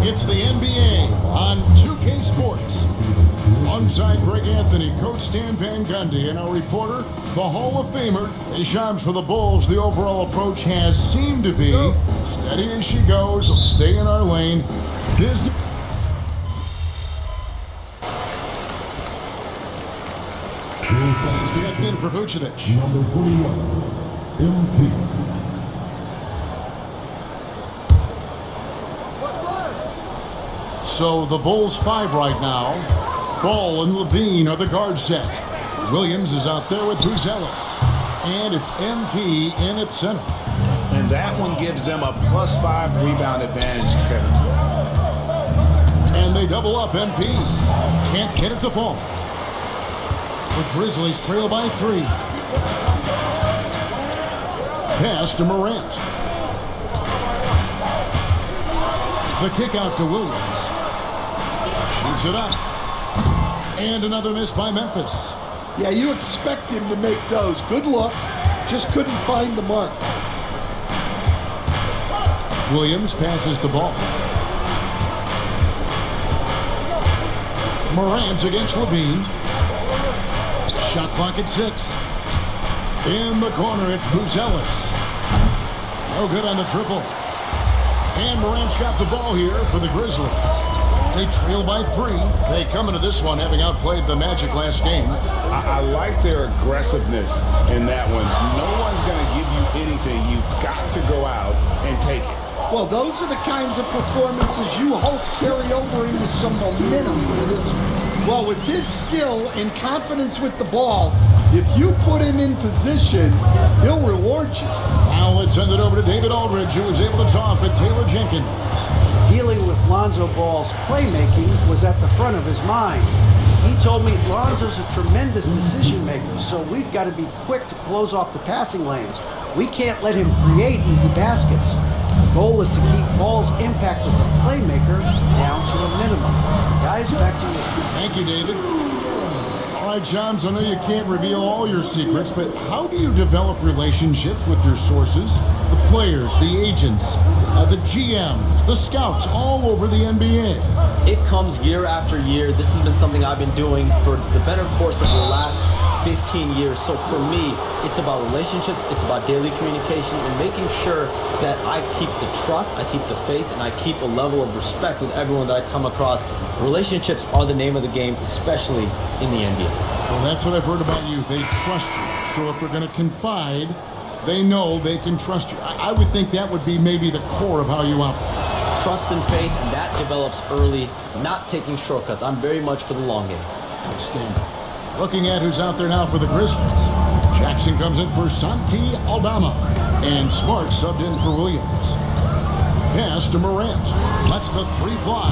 It's the NBA on 2K Sports. Alongside Greg Anthony, Coach Stan Van Gundy, and our reporter, the Hall of Famer, Shams for the Bulls. The overall approach has seemed to be steady as she goes. Let's stay in our lane. Disney. Checked in for Vucevic. Number 21, MP. So the Bulls 5 right now. Ball and Levine are the guard set. Williams is out there with Buzelis. And it's MP in at center. And that one gives them a +5 rebound advantage, Kevin. And they double up MP. Can't get it to fall. The Grizzlies trail by 3. Pass to Morant. The kick out to Williams. Shoots it up. And another miss by Memphis. Yeah, you expect him to make those. Good luck. Just couldn't find the mark. Williams passes the ball. Morant against Levine. Shot clock at 6. In the corner, it's Buzelis. No good on the triple. And Morant's got the ball here for the Grizzlies. They trail by 3. They come into this one having outplayed the Magic last game. I like their aggressiveness in that one. No one's going to give you anything. You've got to go out and take it. Well, those are the kinds of performances you hope carry over into some momentum. Well, with his skill and confidence with the ball, if you put him in position, he'll reward you. Now let's send it over to David Aldridge, who was able to talk with Taylor Jenkins. Dealing with Lonzo Ball's playmaking was at the front of his mind. He told me Lonzo's a tremendous decision maker, so we've got to be quick to close off the passing lanes. We can't let him create easy baskets. The goal is to keep Ball's impact as a playmaker down to a minimum. Guys, back to you. Thank you, David. All right, Shams, I know you can't reveal all your secrets, but how do you develop relationships with your sources? The players, the agents, the GMs, the scouts all over the NBA. It comes year after year. This has been something I've been doing for the better course of the last 15 years. So for me, it's about relationships, it's about daily communication and making sure that I keep the trust, I keep the faith, and I keep a level of respect with everyone that I come across. Relationships are the name of the game, especially in the NBA. Well, that's what I've heard about you. They trust you. So if they're going to confide, they know they can trust you. I would think that would be maybe the core of how you operate. Trust and faith, and that develops early, not taking shortcuts. I'm very much for the long game. Outstanding. Looking at who's out there now for the Grizzlies. Jackson comes in for Santi Aldama. And Smart subbed in for Williams. Pass to Morant. Lets the 3 fly.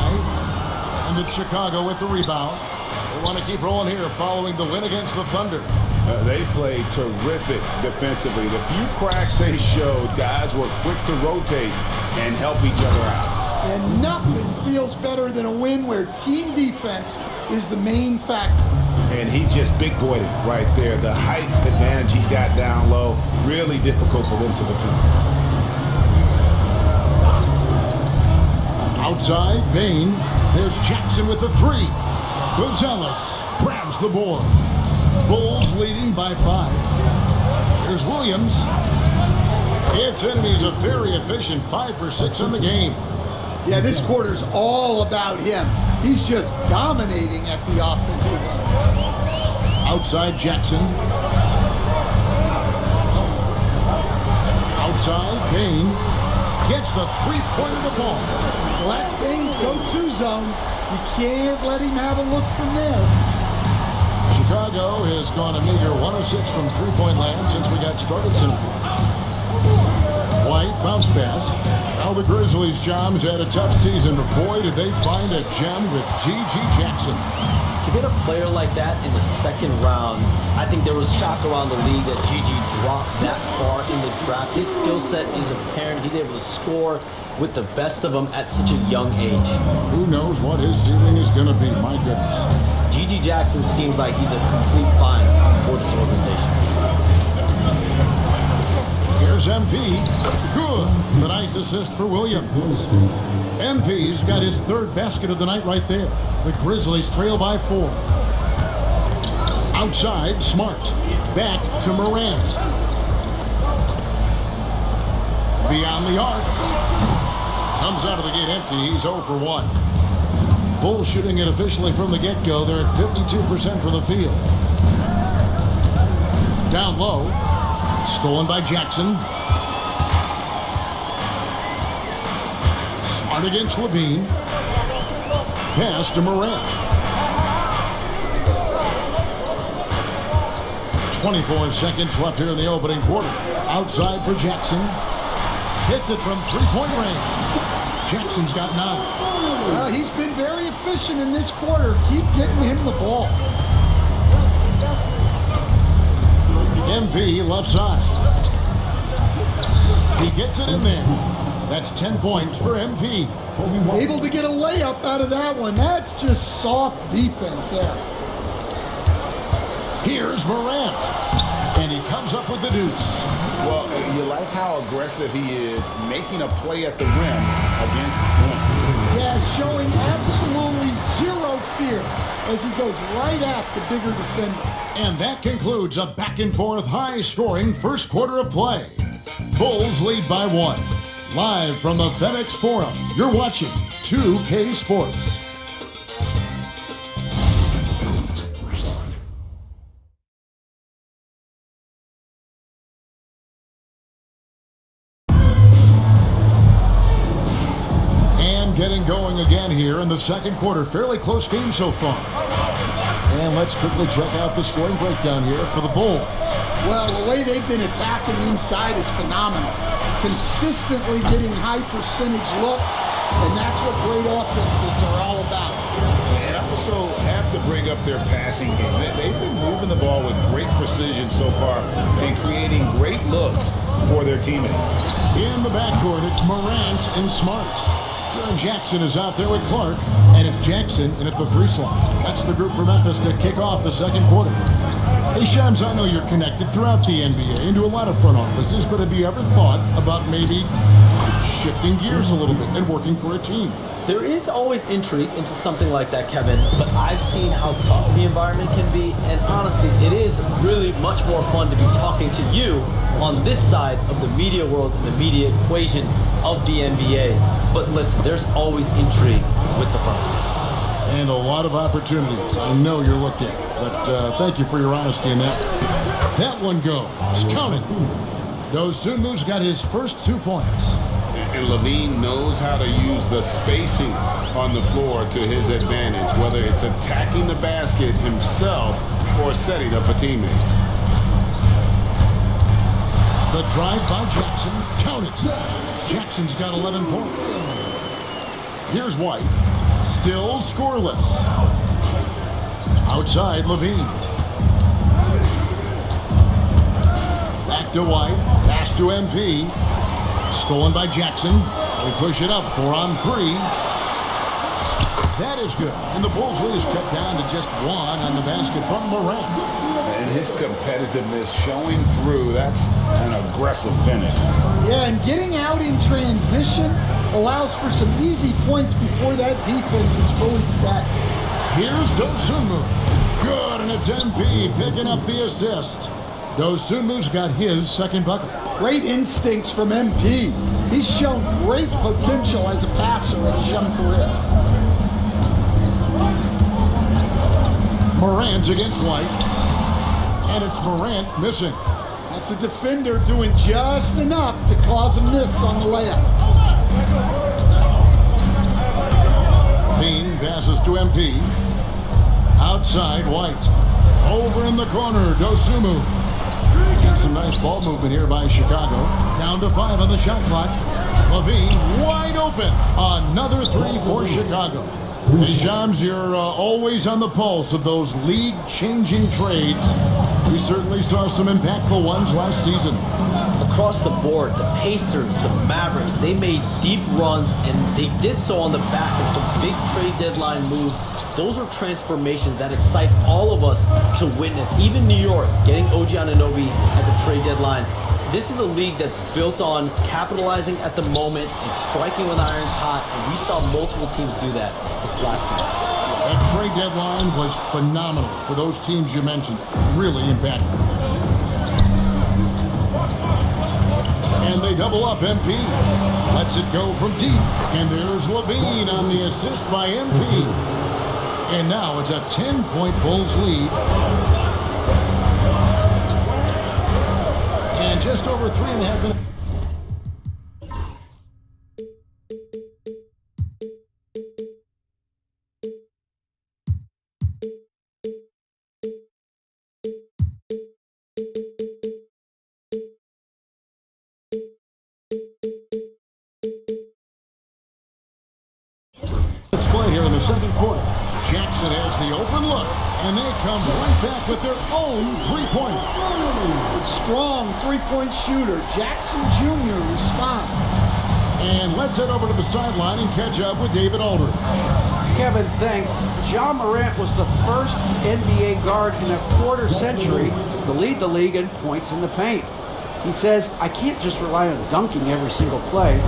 And it's Chicago with the rebound. They want to keep rolling here following the win against the Thunder. They played terrific defensively. The few cracks they showed, guys were quick to rotate and help each other out. And nothing feels better than a win where team defense is the main factor. And he just big-boyed it right there. The height advantage he's got down low, really difficult for them to defend. Outside, Bain. There's Jackson with the 3. Buzelis grabs the board. Bulls leading by 5. Here's Williams. Anthony's a very efficient 5 for 6 in the game. Yeah, this quarter's all about him. He's just dominating at the offensive end. Outside, Jackson. Outside, Bain gets the 3-pointer to fall. Well, that's Bain's go-to zone. You can't let him have a look from there. Chicago has gone a meager 1 of 6 from 3-point land since we got started tonight. bounce pass. Now the Grizzlies, Joms, had a tough season, but boy, did they find a gem with G.G. Jackson. To get a player like that in the second round, I think there was shock around the league that G.G. dropped that far in the draft. His skill set is apparent. He's able to score with the best of them at such a young age. Who knows what his ceiling is going to be, my goodness. G.G. Jackson seems like he's a complete find for this organization. Here's MP. Good. The nice assist for Williams. MP's got his third basket of the night right there. The Grizzlies trail by 4. Outside, Smart. Back to Morant. Beyond the arc. Comes out of the gate empty. He's 0 for 1. Bulls shooting it officially from the get-go. They're at 52% for the field. Down low. Stolen by Jackson. Smart against Levine. Pass to Morant. 24 seconds left here in the opening quarter. Outside for Jackson. Hits it from three-point range. Jackson's got 9. He's been very efficient in this quarter. Keep getting him the ball. MP left side. He gets it in there. That's 10 points for MP. Able to get a layup out of that one. That's just soft defense there. Here's Morant. And he comes up with the deuce. Well, you like how aggressive he is making a play at the rim against him. Yeah, showing absolutely zero fear as he goes right at the bigger defender. And that concludes a back-and-forth, high-scoring first quarter of play. Bulls lead by 1. Live from the FedEx Forum, you're watching 2K Sports. And getting going again here in the second quarter. Fairly close game so far. And let's quickly check out the scoring breakdown here for the Bulls. Well, the way they've been attacking inside is phenomenal. Consistently getting high percentage looks, and that's what great offenses are all about. And I also have to bring up their passing game. They've been moving the ball with great precision so far and creating great looks for their teammates. In the backcourt, it's Morant and Smart. Jaren Jackson is out there with Clark, and it's Jackson in at the 3 slot. That's the group for Memphis to kick off the second quarter. Hey, Shams, I know you're connected throughout the NBA and to a lot of front offices, but have you ever thought about maybe shifting gears a little bit and working for a team? There is always intrigue into something like that, Kevin, but I've seen how tough the environment can be, and honestly, it is really much more fun to be talking to you on this side of the media world and the media equation of the NBA. But listen, there's always intrigue with the front office. And a lot of opportunities I know you're looked at, but thank you for your honesty in that. That one goes. Count it. Dosunmu's got his first 2 points. And Levine knows how to use the spacing on the floor to his advantage, whether it's attacking the basket himself or setting up a teammate. The drive by Jackson. Count it. Jackson's got 11 points. Here's White. Still scoreless. Outside, Levine. Back to White. Pass to MP. Stolen by Jackson. They push it up. 4 on 3. That is good. And the Bulls lead is cut down to just 1 on the basket from Morant. And his competitiveness showing through. That's an aggressive finish. Yeah, and getting out in transition allows for some easy points before that defense is fully set. Here's Dosunmu. Good, and it's MP picking up the assist. Dosunmu's got his second bucket. Great instincts from MP. He's shown great potential as a passer in his young career. Morant's against White. And it's Morant missing. That's a defender doing just enough to cause a miss on the layup. Bean passes to MP. Outside, White. Over in the corner, Dosunmu. And some nice ball movement here by Chicago. Down to 5 on the shot clock. Levine wide open. Another 3 for Chicago. Hey, Shams, you're always on the pulse of those league-changing trades. We certainly saw some impactful ones last season. Across the board, the Pacers, the Mavericks, they made deep runs, and they did so on the back of some big trade deadline moves. Those are transformations that excite all of us to witness. Even New York, getting OG Anunoby at the trade deadline. This is a league that's built on capitalizing at the moment and striking when the iron's hot, and we saw multiple teams do that this last season. That trade deadline was phenomenal for those teams you mentioned. Really impactful. And they double up MP. Lets it go from deep. And there's Levine on the assist by MP. And now it's a 10-point Bulls lead. And just over 3.5 minutes. It's played here in the second quarter. Jackson has the open look, and they come right back with their own three-pointer. A strong three-point shooter. Jackson Jr. responds. And let's head over to the sideline and catch up with David Aldridge. Kevin, thanks. Ja Morant was the first NBA guard in a quarter century to lead the league in points in the paint. He says, I can't just rely on dunking every single play,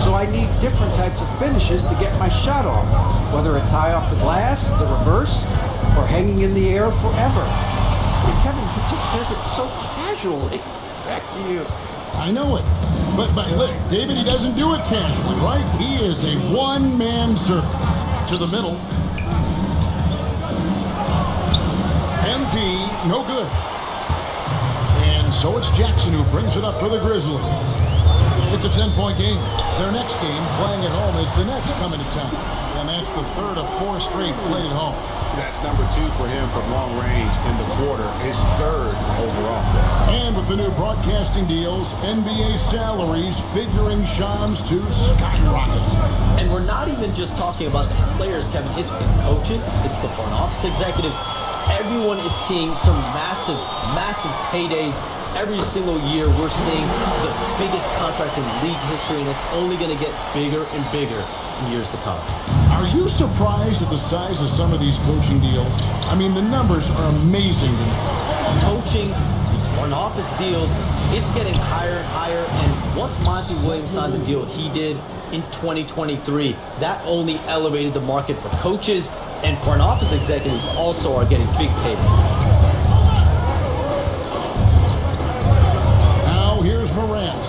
so I need different types of finishes to get my shot off, whether it's high off the glass, the reverse, or hanging in the air forever. And Kevin, he just says it so casually. Back to you. I know it. But look, David, he doesn't do it casually, right? He is a one-man circus. To the middle. MP, no good. And so it's Jackson who brings it up for the Grizzlies. It's a 10-point game. Their next game, playing at home, is the Nets coming to town. And that's the third of 4 straight played at home. That's number 2 for him from long range in the quarter. His third overall. And with the new broadcasting deals, NBA salaries figuring Shams to skyrocket. And we're not even just talking about the players, Kevin. It's the coaches. It's the front office executives. Everyone is seeing some massive, massive paydays. Every single year, we're seeing the biggest contract in league history, and it's only going to get bigger and bigger in years to come. Are you surprised at the size of some of these coaching deals? I mean, the numbers are amazing. Coaching, these front office deals, it's getting higher and higher. And once Monty Williams signed the deal he did in 2023, that only elevated the market for coaches, and front office executives also are getting big paydays. Now here's Morant.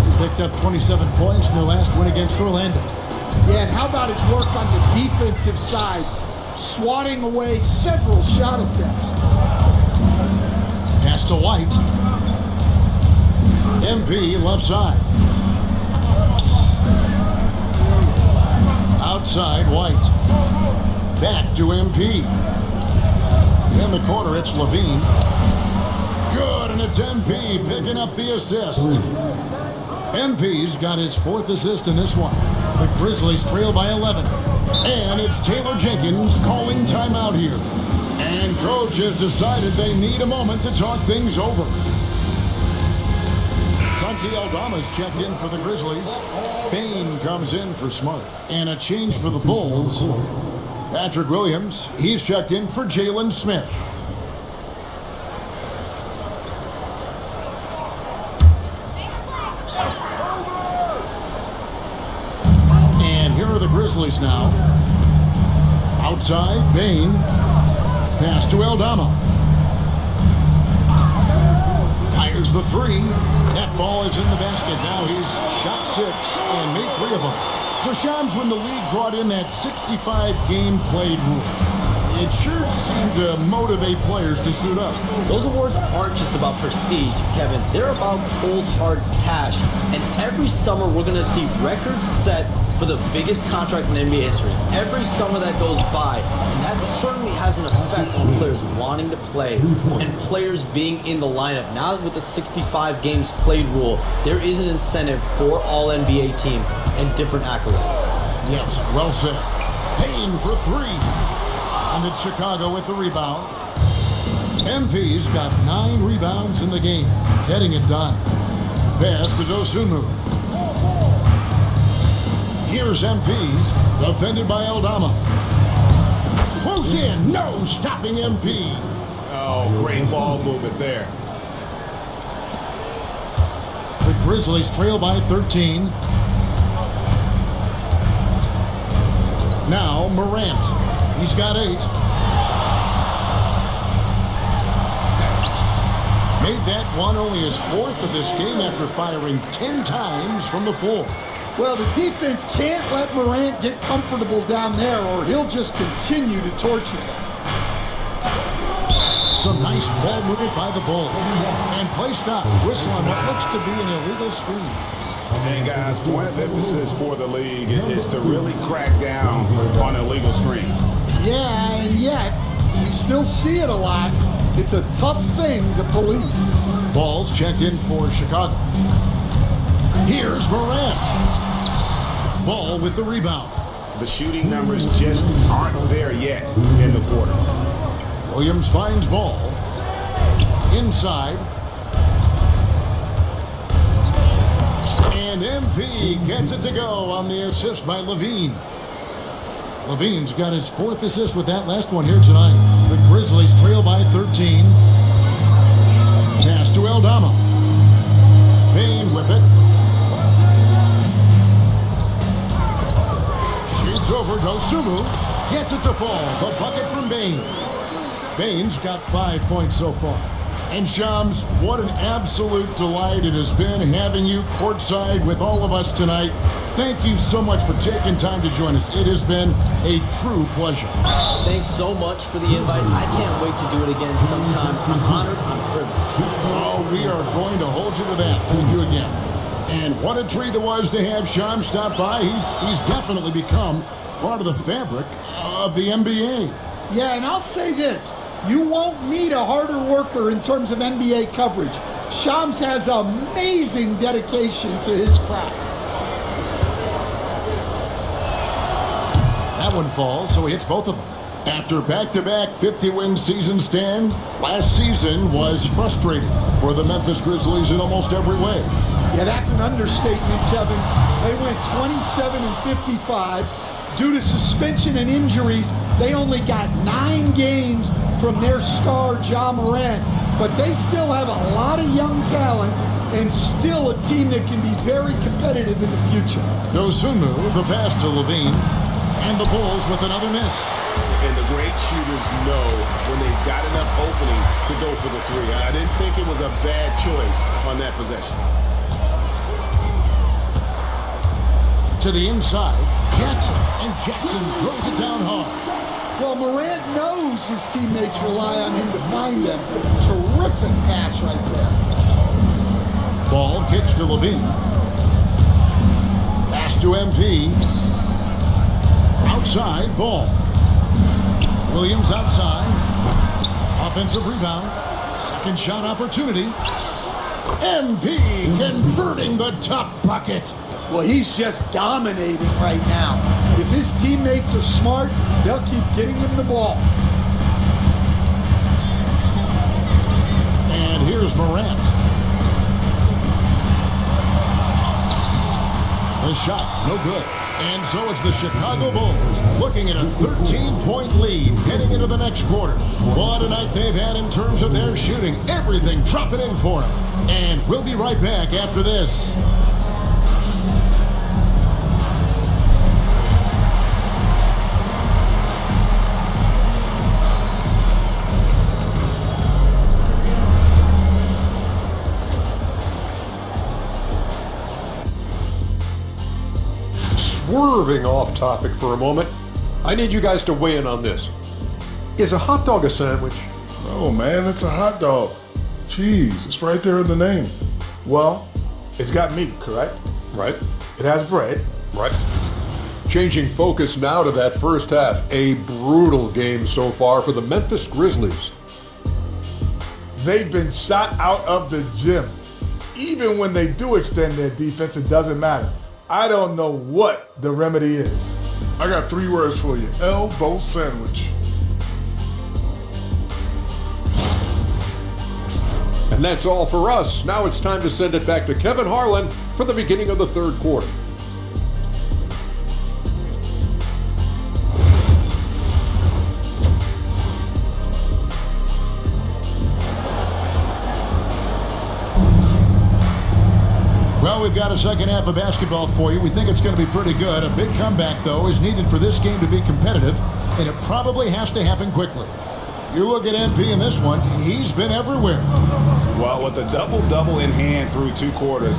He picked up 27 points in their last win against Orlando. Yeah, and how about his work on the defensive side, swatting away several shot attempts. Pass to White. MP left side. Outside White. Back to MP. In the corner, it's Levine. Good, and it's MP picking up the assist. MP's got his 4th assist in this one. The Grizzlies trail by 11. And it's Taylor Jenkins calling timeout here. And coach has decided they need a moment to talk things over. Santi Aldama's checked in for the Grizzlies. Bain comes in for Smart. And a change for the Bulls. Patrick Williams, he's checked in for Jalen Smith. And here are the Grizzlies now. Outside, Bain. Pass to Aldama. Fires the 3. That ball is in the basket. Now he's shot 6 and made 3 of them. So Shams, when the league brought in that 65 game played rule, it sure seemed to motivate players to suit up. Those awards aren't just about prestige, Kevin. They're about cold, hard cash. And every summer, we're going to see records set for the biggest contract in NBA history. Every summer that goes by. And that certainly has an effect on players wanting to play and players being in the lineup. Now with the 65 games played rule, there is an incentive for all NBA team and different accolades. Yes, well said. Payne for three. And it's Chicago with the rebound. MP's got 9 rebounds in the game, getting it done. Pass to Dosunmu. Here's MP, defended by Aldama. Close in, no stopping MP. Oh, great ball movement there. The Grizzlies trail by 13. Now Morant. He's got 8. Made that one only his 4th of this game after firing 10 times from the floor. Well, the defense can't let Morant get comfortable down there or he'll just continue to torture them. Some nice ball movement by the Bulls. And play stops. Whistle on what looks to be an illegal screen. And guys, point of emphasis for the league is to really crack down on illegal screens. Yeah, and yet, we still see it a lot. It's a tough thing to police. Balls checked in for Chicago. Here's Morant. Ball with the rebound. The shooting numbers just aren't there yet in the quarter. Williams finds ball. Inside. And MP gets it to go on the assist by Levine. Levine's got his 4th assist with that last one here tonight. The Grizzlies trail by 13. Pass to Aldama. Payne with it. Shoots over Dosunmu. Gets it to fall. The bucket from Bane. Bane's got 5 points so far. And Shams, what an absolute delight it has been having you courtside with all of us tonight. Thank you so much for taking time to join us. It has been a true pleasure. Thanks so much for the invite. I can't wait to do it again sometime. I'm honored. I'm privileged. Oh, we are going to hold you to that. Thank you again. And what a treat it was to have Shams stop by. He's definitely become part of the fabric of the NBA. Yeah, and I'll say this. You won't meet a harder worker in terms of NBA coverage. Shams has amazing dedication to his craft. That one falls, so he hits both of them. After back-to-back 50-win seasons, Stan, last season was frustrating for the Memphis Grizzlies in almost every way. Yeah, that's an understatement, Kevin. They went 27-55. Due to suspension and injuries, they only got 9 games from their star, Ja Morant. But they still have a lot of young talent and still a team that can be very competitive in the future. Dosunmu, the pass to Levine, and the Bulls with another miss. And the great shooters know when they've got enough opening to go for the 3. I didn't think it was a bad choice on that possession. To the inside, Jackson, and Jackson throws it down hard. Well, Morant knows his teammates rely on him to find them. Terrific pass right there. Ball kicks to Levine. Pass to MP. Outside, ball. Williams outside. Offensive rebound. Second shot opportunity. MP converting the tough bucket. Well, he's just dominating right now. If his teammates are smart, they'll keep getting him the ball. And here's Morant. The shot, no good. And so it's the Chicago Bulls looking at a 13-point lead heading into the next quarter. What a night they've had in terms of their shooting. Everything dropping in for them. And we'll be right back after this. Swerving off topic for a moment, I need you guys to weigh in on this. Is a hot dog a sandwich? Oh man, it's a hot dog. Jeez, it's right there in the name. Well, it's got meat, correct? Right? It has bread. Right. Changing focus now to that first half. A brutal game so far for the Memphis Grizzlies. They've been shot out of the gym. Even when they do extend their defense, it doesn't matter. I don't know what the remedy is. I got 3 words for you. Elbow sandwich. And that's all for us. Now it's time to send it back to Kevin Harlan for the beginning of the third quarter. Well, we've got a second half of basketball for you. We think it's going to be pretty good. A big comeback, though, is needed for this game to be competitive, and it probably has to happen quickly. You look at MP in this one, he's been everywhere. Well, with a double-double in hand through 2 quarters,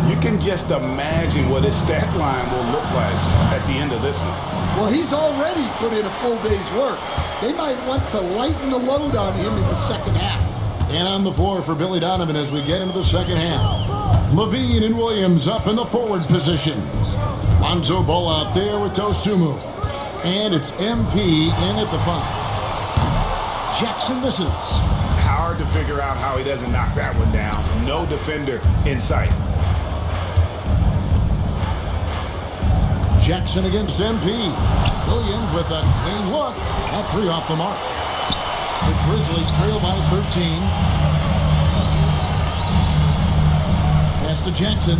you can just imagine what his stat line will look like at the end of this one. Well, he's already put in a full day's work. They might want to lighten the load on him in the second half. And on the floor for Billy Donovan as we get into the second half. Levine and Williams up in the forward positions. Lonzo Ball out there with Dosunmu. And it's MP in at the 5. Jackson misses. Hard to figure out how he doesn't knock that one down. No defender in sight. Jackson against MP. Williams with a clean look. That 3 off the mark. The Grizzlies trail by 13. Pass to Jackson.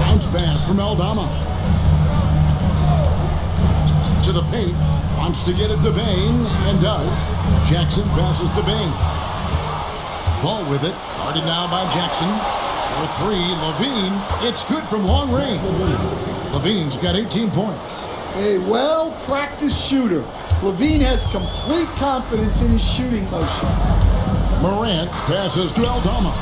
Bounce pass from Aldama. To the paint. Wants to get it to Bain, and does. Jackson passes to Bain. Ball with it. Guarded now by Jackson. For 3, Levine. It's good from long range. Levine's got 18 points. A well-practiced shooter. Levine has complete confidence in his shooting motion. Morant passes to Aldama.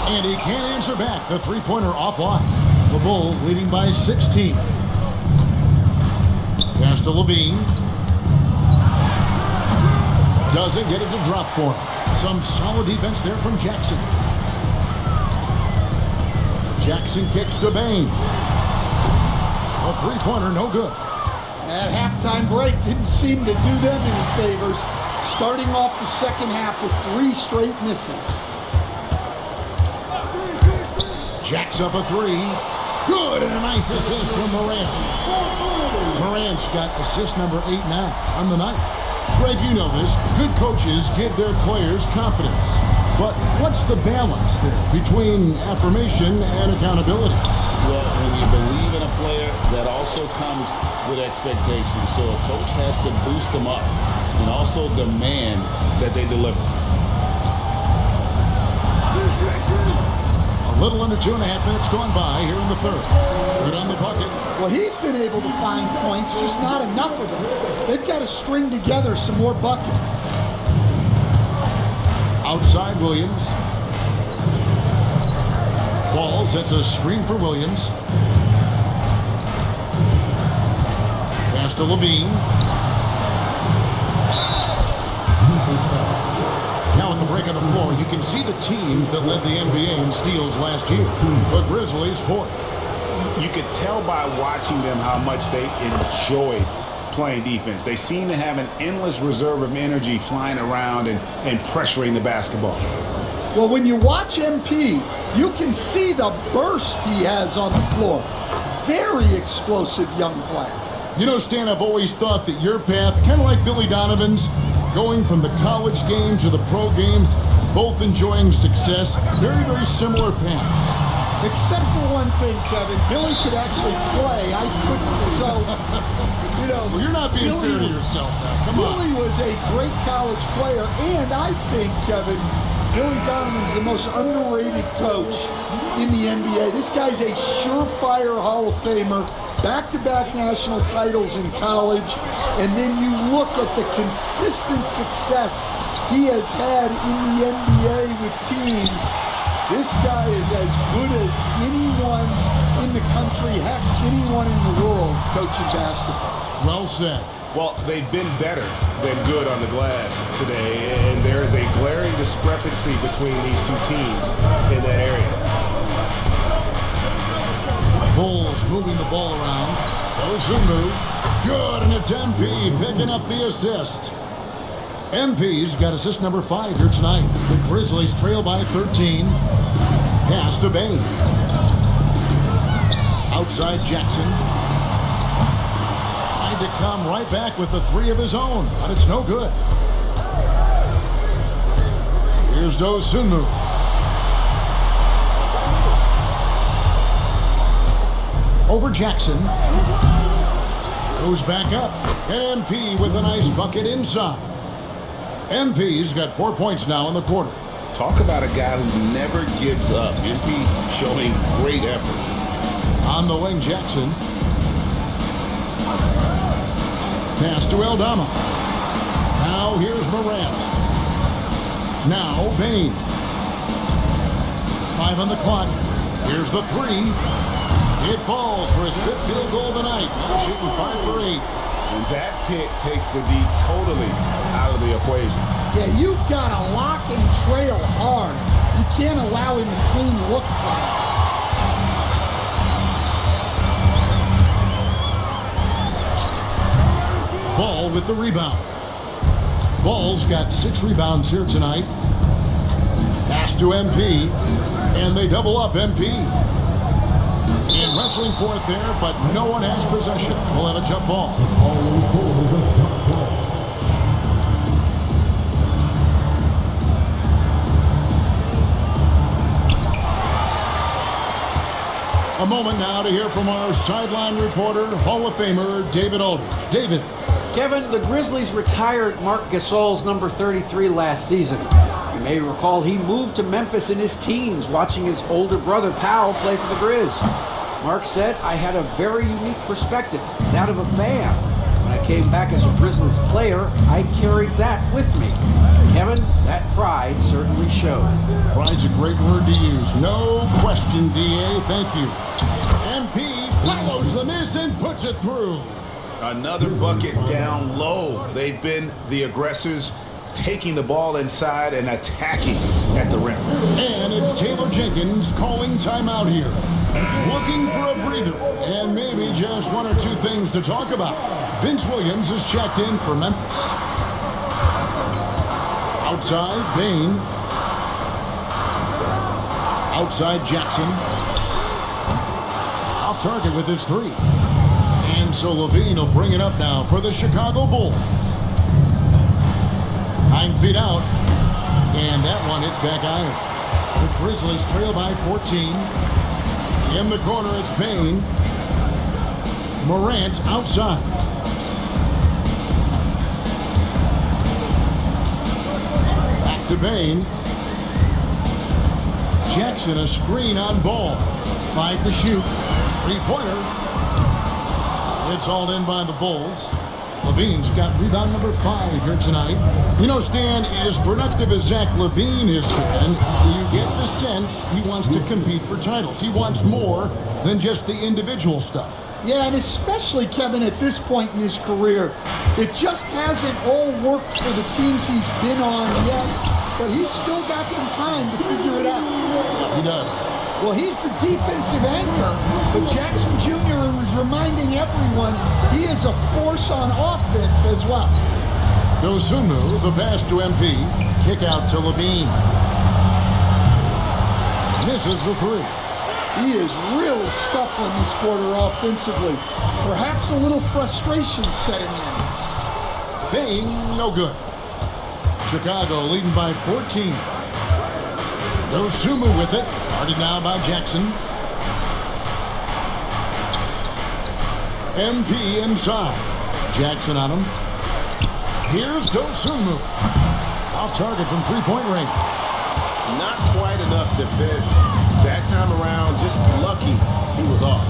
And he can't answer back. The 3-pointer offline. The Bulls leading by 16. Pass to Levine. Doesn't get it to drop for him. Some solid defense there from Jackson. Jackson kicks to Bain. A 3-pointer, no good. That halftime break didn't seem to do them any favors, starting off the second half with 3 straight misses. Jacks up a 3. Good, and a nice assist from Morant. Morant's got assist number 8 now on the night. Greg, you know this. Good coaches give their players confidence. But what's the balance there between affirmation and accountability? Well, when you believe in a player, that also comes with expectations. So a coach has to boost them up and also demand that they deliver. A little under 2.5 minutes gone by here in the third. Good on the bucket. Well, he's been able to find points, just not enough of them. They've got to string together some more buckets. Outside Williams. Ball sets a screen for Williams. Pass to Levine. Now at the break on the floor, you can see the teams that led the NBA in steals last year. The Grizzlies 4th. You could tell by watching them how much they enjoyed playing defense. They seem to have an endless reserve of energy flying around and pressuring the basketball. Well, when you watch MP, you can see the burst he has on the floor. Very explosive young player. You know, Stan, I've always thought that your path, kind of like Billy Donovan's, going from the college game to the pro game, both enjoying success, very, very similar paths. Except for one thing, Kevin. Billy could actually play. I couldn't. So, you know. Well, you're not being fair to yourself now. Come on. Billy was a great college player. And I think, Kevin, Billy Donovan's the most underrated coach in the NBA. This guy's a surefire Hall of Famer. Back-to-back national titles in college. And then you look at the consistent success he has had in the NBA with teams. This guy is as good as anyone in the country, heck, anyone in the world coaching basketball. Well said. Well, they've been better than good on the glass today, and there is a glaring discrepancy between these two teams in that area. Bulls moving the ball around. Ozumu, good, and it's MP picking up the assist. MP's got assist number 5 here tonight. The Grizzlies trail by 13. Pass to Bain. Outside Jackson. Trying to come right back with the 3 of his own, but it's no good. Here's Ozumu. Over Jackson. Goes back up. MP with a nice bucket inside. MP's got 4 points now in the quarter. Talk about a guy who never gives up. MP showing great effort. On the wing, Jackson. Pass to Aldama. Now here's Morant. Now Bain. 5 on the clock. Here's the 3. It falls for his 5th field goal of the night. Now shooting 5 for 8. And that pick takes the D totally out of the equation. Yeah, you've got to lock and trail hard. You can't allow him a clean look for that. Ball with the rebound. Ball's got 6 rebounds here tonight. Pass to MP, and they double up MP. And wrestling for it there, but no one has possession. We'll have a jump ball. A moment now to hear from our sideline reporter, Hall of Famer David Aldridge. David. Kevin, the Grizzlies retired Marc Gasol's number 33 last season. You may recall he moved to Memphis in his teens, watching his older brother Powell play for the Grizz. Mark said, I had a very unique perspective, that of a fan. When I came back as a Grizzlies player, I carried that with me. Kevin, that pride certainly showed. Pride's a great word to use. No question, DA. Thank you. MP follows the miss and puts it through. Another bucket down low. They've been the aggressors, taking the ball inside and attacking at the rim. And it's Taylor Jenkins calling timeout here. Looking for a breather and maybe just 1 or 2 things to talk about. Vince Williams is checked in for Memphis. Outside, Bain. Outside, Jackson. Off target with his 3. And so Levine will bring it up now for the Chicago Bulls. 9 feet out. And that one hits back iron. The Grizzlies trail by 14. In the corner, it's Bain. Morant outside. Back to Bain. Jackson, a screen on Ball. 5 to shoot. 3-pointer. It's all in by the Bulls. Levine's got rebound number 5 here tonight. You know, Stan, as productive as Zach Levine has been, you get the sense he wants to compete for titles. He wants more than just the individual stuff. Yeah, and especially, Kevin, at this point in his career, it just hasn't all worked for the teams he's been on yet, but he's still got some time to figure it out. He does. Well, he's the defensive anchor, but Jackson Jr. is reminding everyone he is a force on offense as well. Ozumu, the pass to MP. Kick out to Levine. Misses the 3. He is really scuffling this quarter offensively. Perhaps a little frustration setting in. Bain, no good. Chicago leading by 14. Ozumu with it. Guarded now by Jackson. MP inside. Jackson on him. Here's Ozumu. Off target from 3-point range. Not quite enough defense. That time around, just lucky he was off.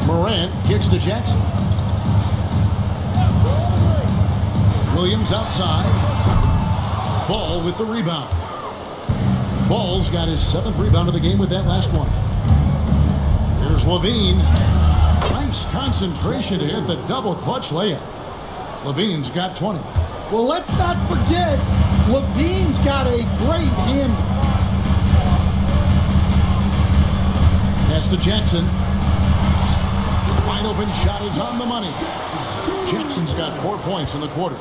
Morant kicks to Jackson. Williams outside. Ball with the rebound. Ball's got his 7th rebound of the game with that last one. Here's Levine. Trying Nice concentration to hit the double clutch layup. Levine's got 20. Well, let's not forget, Levine's got a great handle. Pass to Jackson. Wide open shot is on the money. Jackson's got 4 points in the quarter.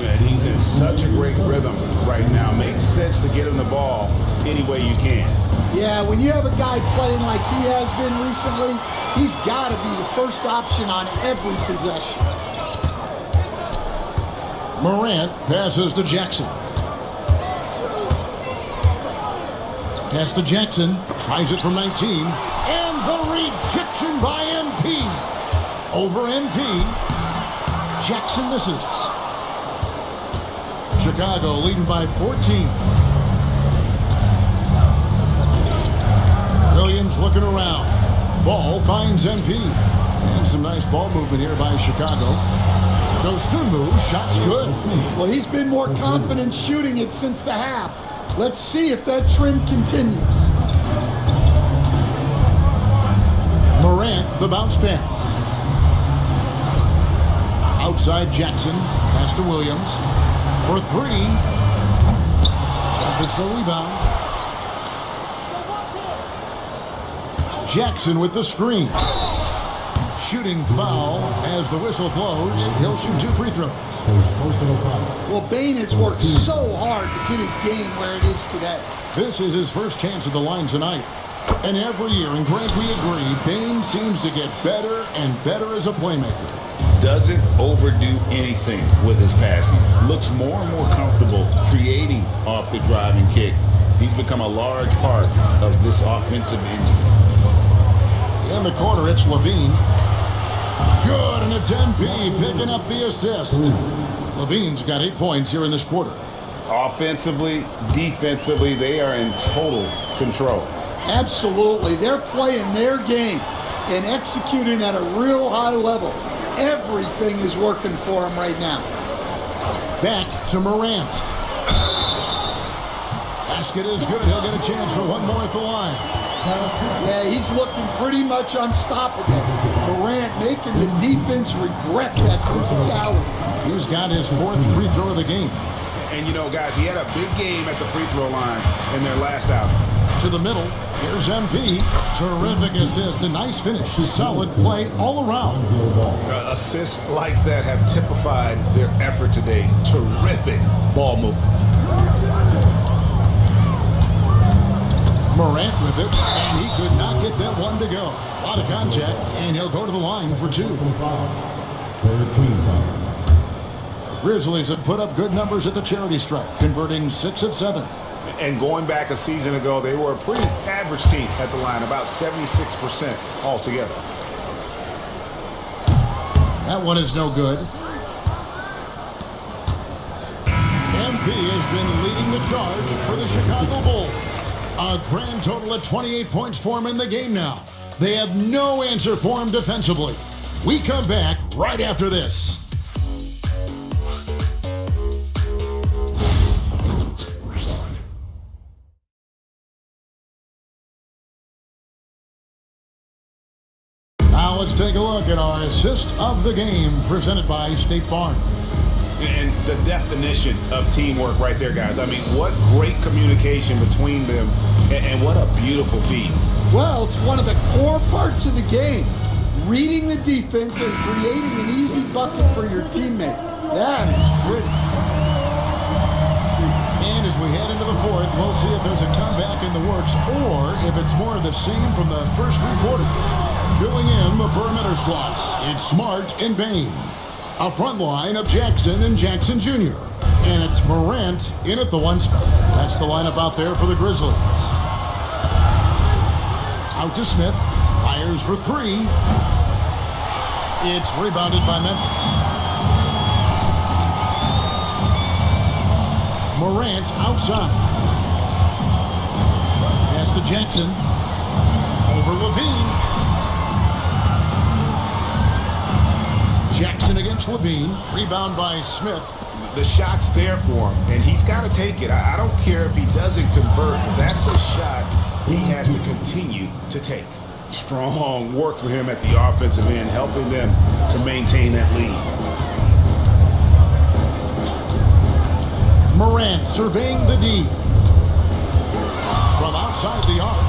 Yeah, he's in such a great rhythm right now. Makes sense to get him the ball any way you can. Yeah, when you have a guy playing like he has been recently, he's got to be the first option on every possession. Morant passes to Jackson. Pass to Jackson. Tries it from 19. And the rejection by MP. Over MP. Jackson misses. Chicago leading by 14. Williams looking around. Ball finds MP. And some nice ball movement here by Chicago. So Sunmu, shot's good. Well, he's been more confident shooting it since the half. Let's see if that trend continues. Morant, the bounce pass. Outside Jackson, pass to Williams. For 3. It's the rebound. Jackson with the screen. Shooting foul as the whistle blows. He'll shoot 2 free throws. Well, Bane has worked so hard to get his game where it is today. This is his first chance at the line tonight. And every year, and Greg, we agree, Bane seems to get better and better as a playmaker. Doesn't overdo anything with his passing. Looks more and more comfortable creating off the driving kick. He's become a large part of this offensive engine. In the corner, it's Levine. Good, and it's MP picking up the assist. Levine's got 8 points here in this quarter. Offensively, defensively, they are in total control. Absolutely. They're playing their game and executing at a real high level. Everything is working for them right now. Back to Morant. Basket is good. He'll get a chance for one more at the line. Yeah, he's looking pretty much unstoppable. Morant making the defense regret that physicality. He's got his 4th free throw of the game. And you know, guys, he had a big game at the free throw line in their last outing. To the middle, here's MP. Terrific assist, a nice finish. Solid play all around. Assists like that have typified their effort today. Terrific ball movement. Morant with it, and he could not get that one to go. A lot of contact, and he'll go to the line for 2. Grizzlies have put up good numbers at the charity stripe, converting 6 of 7. And going back a season ago, they were a pretty average team at the line, about 76% altogether. That one is no good. MP has been leading the charge for the Chicago Bulls. A grand total of 28 points for him in the game now. They have no answer for him defensively. We come back right after this. Now let's take a look at our assist of the game presented by State Farm. And the definition of teamwork right there, guys. I mean, what great communication between them, and what a beautiful feed. Well, it's one of the core parts of the game. Reading the defense and creating an easy bucket for your teammate. That is pretty. And as we head into the 4th, we'll see if there's a comeback in the works or if it's more of the same from the first 3 quarters. Filling in the perimeter slots, it's Smart and Bane. A front line of Jackson and Jackson Jr. And it's Morant in at the 1 spot. That's the lineup out there for the Grizzlies. Out to Smith. Fires for 3. It's rebounded by Memphis. Morant outside. Pass to Jackson. Over Levine. Jackson against Levine. Rebound by Smith. The shot's there for him, and he's got to take it. I don't care if he doesn't convert. That's a shot he has to continue to take. Strong work for him at the offensive end, helping them to maintain that lead. Morant surveying the D. From outside the arc.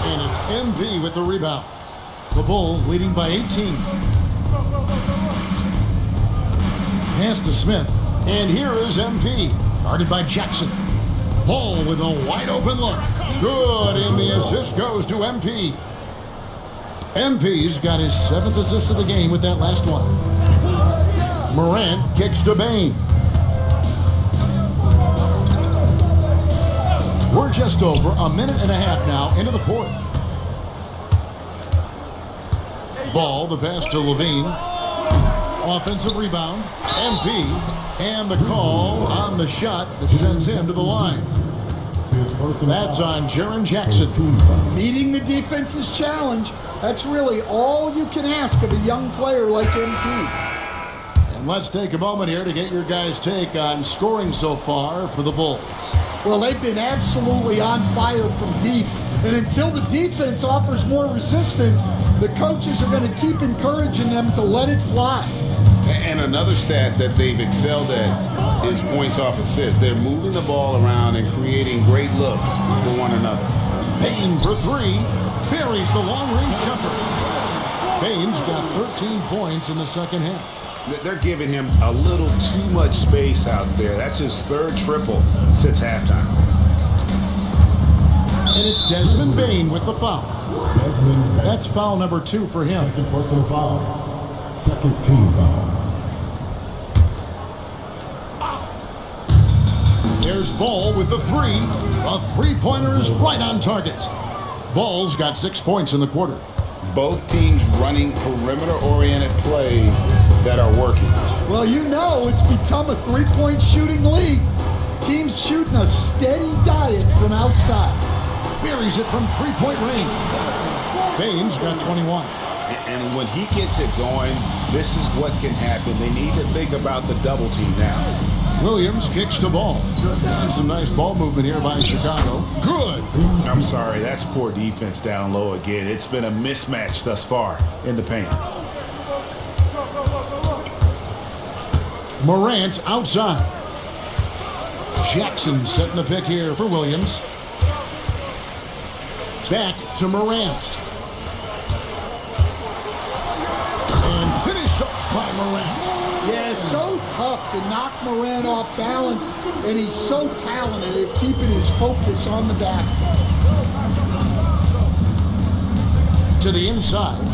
And it's MP with the rebound. The Bulls leading by 18. Pass to Smith. And here is MP. Guarded by Jackson. Ball with a wide open look. Good, and the assist goes to MP. MP's got his 7th assist of the game with that last one. Morant kicks to Bane. We're just over a minute and a half now into the 4th. Ball, the pass to Levine. Offensive rebound. MP. And the call on the shot that sends him to the line. That's on Jaren Jackson. Meeting the defense's challenge. That's really all you can ask of a young player like MP. And let's take a moment here to get your guys' take on scoring so far for the Bulls. Well, they've been absolutely on fire from deep. And until the defense offers more resistance, the coaches are going to keep encouraging them to let it fly. And another stat that they've excelled at is points off assists. They're moving the ball around and creating great looks for one another. Payne for 3. Buries the long-range jumper. Payne's got 13 points in the second half. They're giving him a little too much space out there. That's his 3rd triple since halftime. And it's Desmond Bane with the foul. That's foul number 2 for him. Second personal foul. Second team foul. There's Ball with the 3. A three-pointer is right on target. Ball's got 6 points in the quarter. Both teams running perimeter-oriented plays that are working. Well, you know it's become a three-point shooting league. Teams shooting a steady diet from outside. Buries it from three-point range. Bane's got 21. And when he gets it going, this is what can happen. They need to think about the double team now. Williams kicks the ball. And some nice ball movement here by Chicago. Good. I'm sorry, that's poor defense down low again. It's been a mismatch thus far in the paint. Morant outside. Jackson setting the pick here for Williams. Back to Morant. And finished up by Morant. Yeah, so tough to knock Morant off balance, and he's so talented at keeping his focus on the basket. To the inside.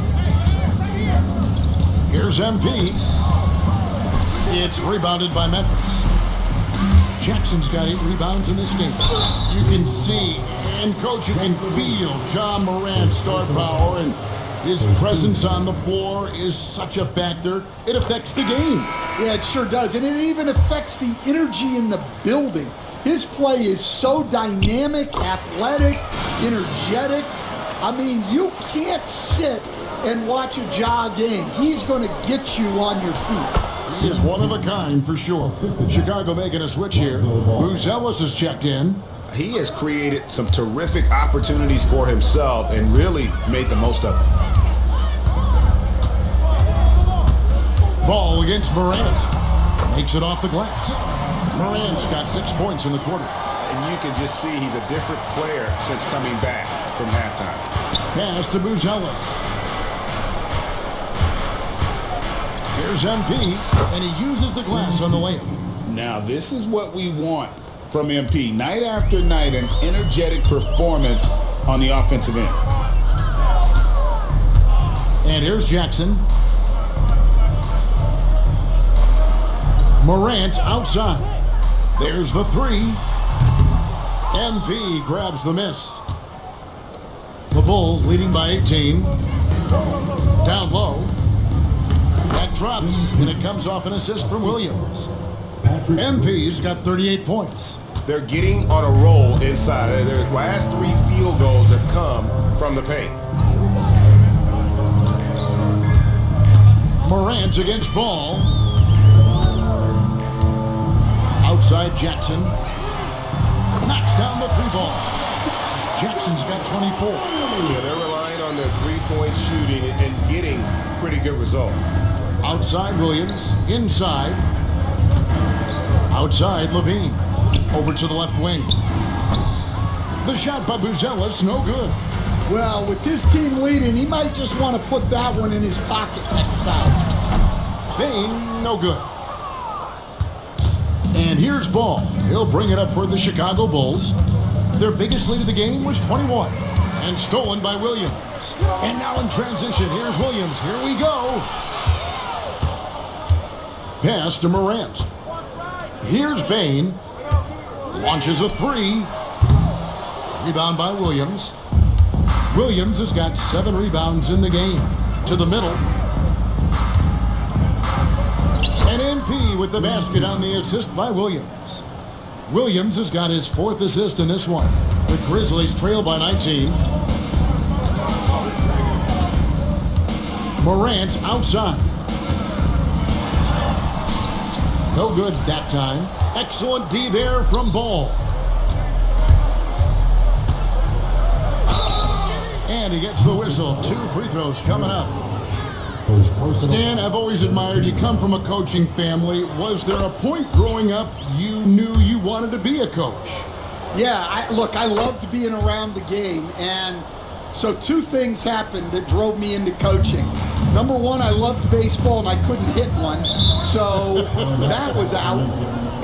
Here's MP. It's rebounded by Memphis. Jackson's got 8 rebounds in this game. You can see, and coach, you can feel John Morant's star power, and his presence on the floor is such a factor. It affects the game. Yeah, it sure does. And it even affects the energy in the building. His play is so dynamic, athletic, energetic. I mean, you can't sit and watch a Ja game. He's going to get you on your feet. He is one of a kind for sure. Chicago making a switch here. Buzelis has checked in. He has created some terrific opportunities for himself and really made the most of it. Ball against Morant. Makes it off the glass. Morant's got 6 points in the quarter. And you can just see he's a different player since coming back from halftime. Pass to Buzelis. Here's MP, and he uses the glass on the layup. Now this is what we want from MP. Night after night, an energetic performance on the offensive end. And here's Jackson. Morant outside. There's the 3. MP grabs the miss. The Bulls leading by 18. Down low. That drops, and it comes off an assist from Williams. MP's got 38 points. They're getting on a roll inside. Their last 3 field goals have come from the paint. Morant against Ball. Outside Jackson. Knocks down the 3 ball. Jackson's got 24. Yeah, they're relying on their three-point shooting and getting pretty good results. Outside Williams, inside. Outside Levine, over to the left wing. The shot by Buzelis, no good. Well, with his team leading, he might just want to put that one in his pocket next time. Bain, no good. And here's Ball. He'll bring it up for the Chicago Bulls. Their biggest lead of the game was 21, and stolen by Williams. And now in transition, here's Williams. Here we go. Pass to Morant. Here's Bain. Launches a three. Rebound by Williams. Williams has got 7 rebounds in the game. To the middle. And MP with the basket on the assist by Williams. Williams has got his 4th assist in this one. The Grizzlies trail by 19. Morant outside. No good that time. Excellent D there from Ball. And he gets the whistle. 2 free throws coming up. Stan, I've always admired you. Come from a coaching family. Was there a point growing up you knew you wanted to be a coach? Yeah, I loved being around the game. And so 2 things happened that drove me into coaching. Number 1, I loved baseball and I couldn't hit one. So that was out.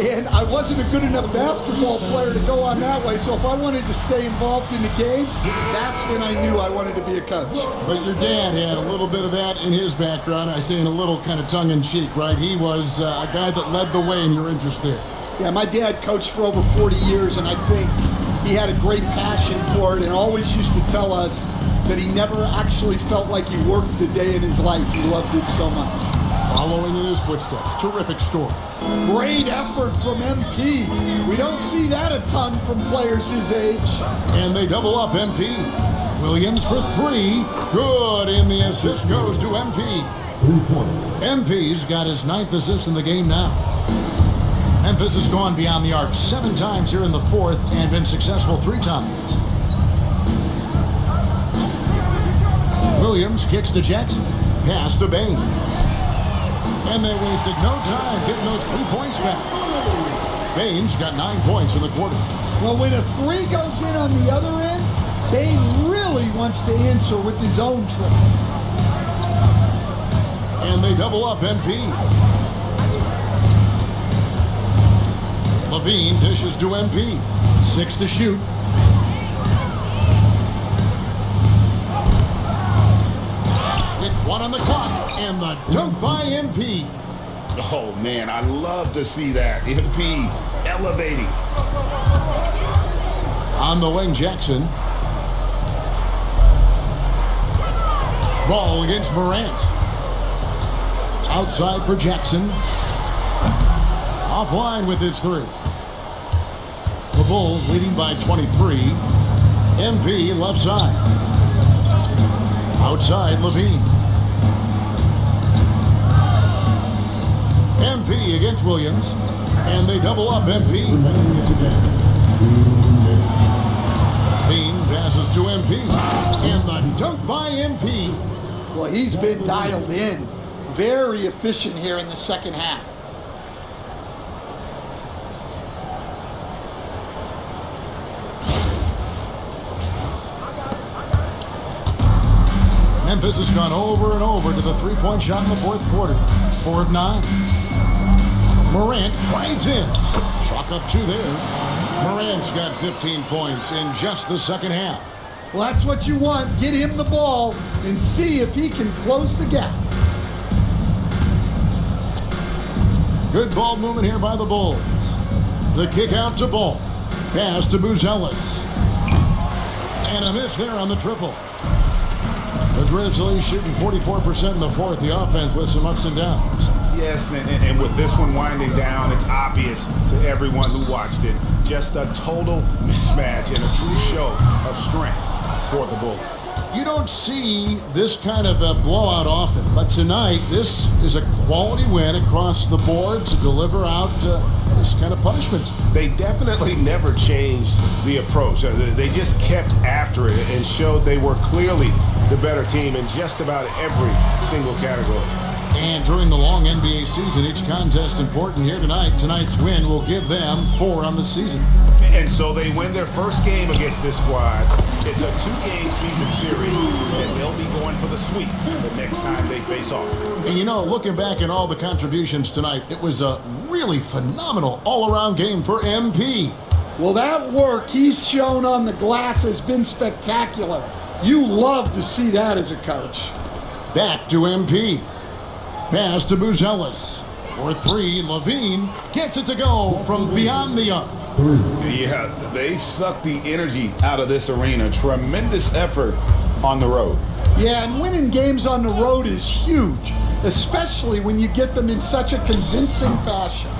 And I wasn't a good enough basketball player to go on that way. So if I wanted to stay involved in the game, that's when I knew I wanted to be a coach. But your dad had a little bit of that in his background. I say in a little kind of tongue-in-cheek, right? He was a guy that led the way in your interest there. Yeah, my dad coached for over 40 years, and I think he had a great passion for it and always used to tell us that he never actually felt like he worked a day in his life. He loved it so much. Following in his footsteps. Terrific story. Great effort from MP. We don't see that a ton from players his age. And they double up MP. Williams for 3. Good, and the assist goes to MP. 3 points. MP's got his 9th assist in the game now. Memphis has gone beyond the arc 7 times here in the 4th and been successful 3 times. Williams kicks to Jackson. Pass to Bain. And they wasted no time getting those 3 points back. Bain's got 9 points in the quarter. Well, when a 3 goes in on the other end, Bain really wants to answer with his own triple. And they double up MP. Levine dishes to MP. 6 to shoot. With 1 on the clock, and the dunk by MP. Oh, man, I love to see that. MP elevating. On the wing, Jackson. Ball against Morant. Outside for Jackson. Offline with his 3. The Bulls leading by 23. MP left side. Outside Levine. MP against Williams. And they double up MP. Levine passes to MP. And the dunk by MP. Well, he's been dialed in. Very efficient here in the second half. Memphis has gone over and over to the 3-point shot in the 4th quarter. 4 of 9. Morant drives in. Chalk up 2 there. Morant's got 15 points in just the second half. Well, that's what you want. Get him the ball and see if he can close the gap. Good ball movement here by the Bulls. The kick out to Ball. Pass to Buzelis. And a miss there on the triple. The Grizzlies shooting 44% in the 4th. The offense with some ups and downs. Yes, and with this one winding down, it's obvious to everyone who watched it. Just a total mismatch and a true show of strength for the Bulls. You don't see this kind of a blowout often, but tonight this is a quality win across the board to deliver out this kind of punishment. They definitely never changed the approach. They just kept after it and showed they were clearly the better team in just about every single category. And during the long NBA season, each contest important here tonight. Tonight's win will give them 4 on the season. And so they win their first game against this squad. It's a 2-game season series, and they'll be going for the sweep the next time they face off. And you know, looking back at all the contributions tonight, it was a really phenomenal all-around game for MP. Well, that work he's shown on the glass has been spectacular. You love to see that as a coach. Back to MP. Pass to Buzelis. For 3, Levine gets it to go from beyond the arc. Yeah, they've sucked the energy out of this arena. Tremendous effort on the road. Yeah, and winning games on the road is huge, especially when you get them in such a convincing fashion.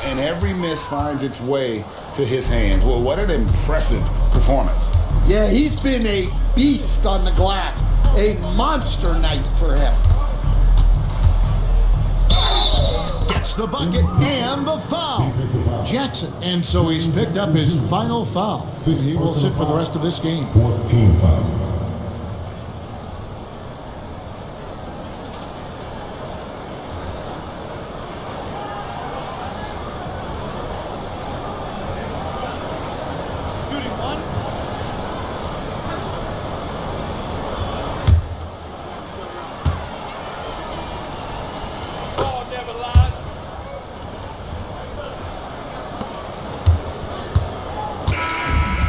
And every miss finds its way to his hands. Well, what an impressive performance. Yeah, he's been a beast on the glass. A monster night for him. Gets the bucket and the foul. Jackson. And so he's picked up his final foul. He will sit for the rest of this game. 14 foul.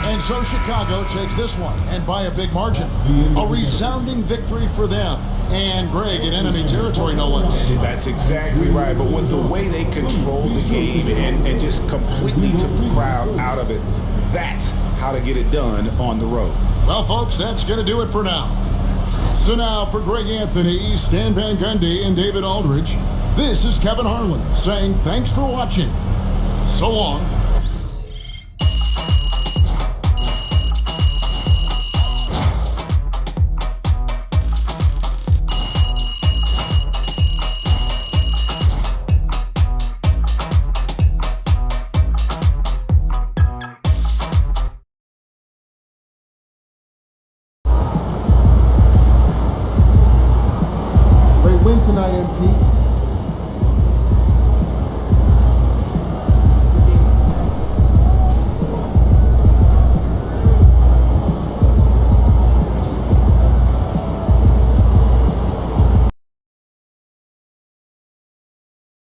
And so Chicago takes this one, and by a big margin. A resounding victory for them. And Greg in enemy territory, no less. That's exactly right. But with the way they controlled the game and just completely took the crowd out of it, that's how to get it done on the road. Well, folks, that's going to do it for now. So now for Greg Anthony, Stan Van Gundy, and David Aldridge, this is Kevin Harlan saying thanks for watching. So long.